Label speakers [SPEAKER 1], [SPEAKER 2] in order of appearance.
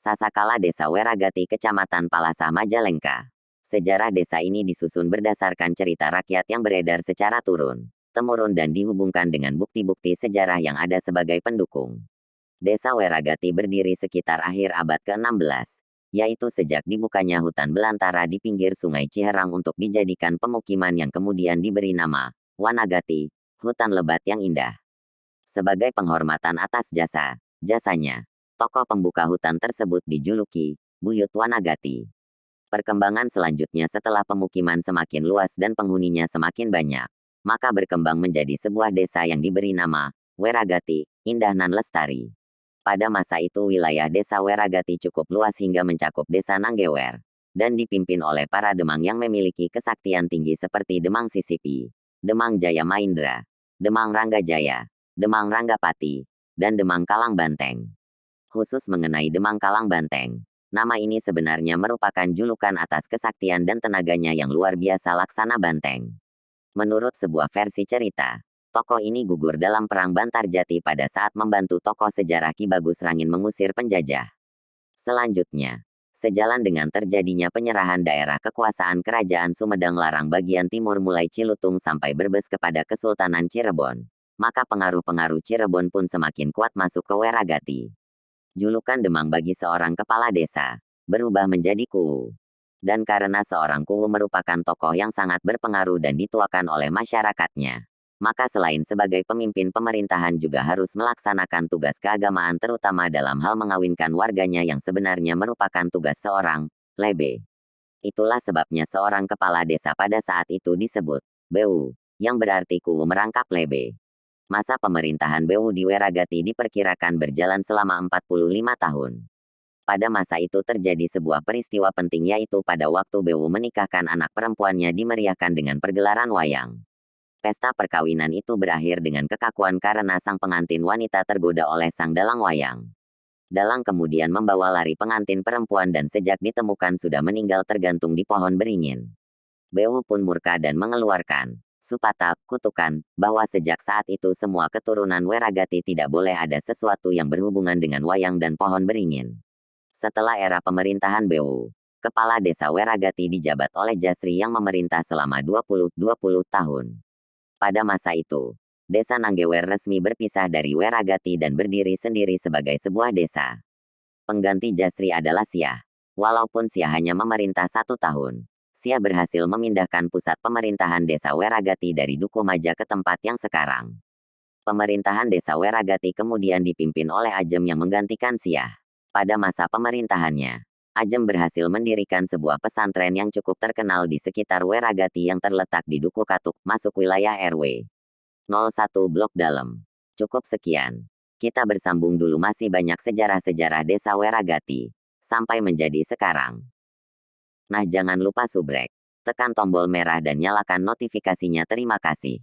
[SPEAKER 1] Sasakala Desa Weragati Kecamatan Palasah Majalengka. Sejarah desa ini disusun berdasarkan cerita rakyat yang beredar secara turun-temurun dan dihubungkan dengan bukti-bukti sejarah yang ada sebagai pendukung. Desa Weragati berdiri sekitar akhir abad ke-16, yaitu sejak dibukanya hutan belantara di pinggir Sungai Ciherang untuk dijadikan pemukiman yang kemudian diberi nama Wanagati, hutan lebat yang indah. Sebagai penghormatan atas jasanya, tokoh pembuka hutan tersebut dijuluki Buyut Wanagati. Perkembangan selanjutnya setelah pemukiman semakin luas dan penghuninya semakin banyak, maka berkembang menjadi sebuah desa yang diberi nama Weragati, Indah nan Lestari. Pada masa itu wilayah desa Weragati cukup luas hingga mencakup desa Nanggewer, dan dipimpin oleh para demang yang memiliki kesaktian tinggi seperti Demang Sisipi, Demang Jaya Maindra, Demang Ranggajaya, Demang Ranggapati, dan Demang Kalang Banteng. Khusus mengenai Demang Kalang Banteng, nama ini sebenarnya merupakan julukan atas kesaktian dan tenaganya yang luar biasa Laksana Banteng. Menurut sebuah versi cerita, tokoh ini gugur dalam Perang Bantarjati pada saat membantu tokoh sejarah Ki Bagus Rangin mengusir penjajah. Selanjutnya, sejalan dengan terjadinya penyerahan daerah kekuasaan Kerajaan Sumedang Larang bagian timur mulai Cilutung sampai Brebes kepada Kesultanan Cirebon, maka pengaruh-pengaruh Cirebon pun semakin kuat masuk ke Weragati. Julukan Demang bagi seorang kepala desa berubah menjadi Kuwu. Dan karena seorang Kuwu merupakan tokoh yang sangat berpengaruh dan dituakan oleh masyarakatnya, maka selain sebagai pemimpin pemerintahan juga harus melaksanakan tugas keagamaan terutama dalam hal mengawinkan warganya yang sebenarnya merupakan tugas seorang lebe. Itulah sebabnya seorang kepala desa pada saat itu disebut Bewu, yang berarti Kuwu merangkap lebe. Masa pemerintahan Bewu di Weragati diperkirakan berjalan selama 45 tahun. Pada masa itu terjadi sebuah peristiwa penting yaitu pada waktu Bewu menikahkan anak perempuannya dimeriahkan dengan pergelaran wayang. Pesta perkawinan itu berakhir dengan kekakuan karena sang pengantin wanita tergoda oleh sang dalang wayang. Dalang kemudian membawa lari pengantin perempuan dan sejak ditemukan sudah meninggal tergantung di pohon beringin. Bewu pun murka dan mengeluarkan supata, kutukan, bahwa sejak saat itu semua keturunan Weragati tidak boleh ada sesuatu yang berhubungan dengan wayang dan pohon beringin. Setelah era pemerintahan Bewu, kepala desa Weragati dijabat oleh Jasri yang memerintah selama 20 tahun. Pada masa itu, desa Nanggewer resmi berpisah dari Weragati dan berdiri sendiri sebagai sebuah desa. Pengganti Jasri adalah Siah. Walaupun Siah hanya memerintah 1 tahun, Siah berhasil memindahkan pusat pemerintahan desa Weragati dari Dukuhmaja ke tempat yang sekarang. Pemerintahan desa Weragati kemudian dipimpin oleh Ajem yang menggantikan Siah. Pada masa pemerintahannya, Ajem berhasil mendirikan sebuah pesantren yang cukup terkenal di sekitar Weragati yang terletak di Duku Katuk, masuk wilayah RW 01 Blok Dalam. Cukup sekian. Kita bersambung dulu, masih banyak sejarah-sejarah desa Weragati sampai menjadi sekarang. Nah, jangan lupa subrek, tekan tombol merah dan nyalakan notifikasinya. Terima kasih.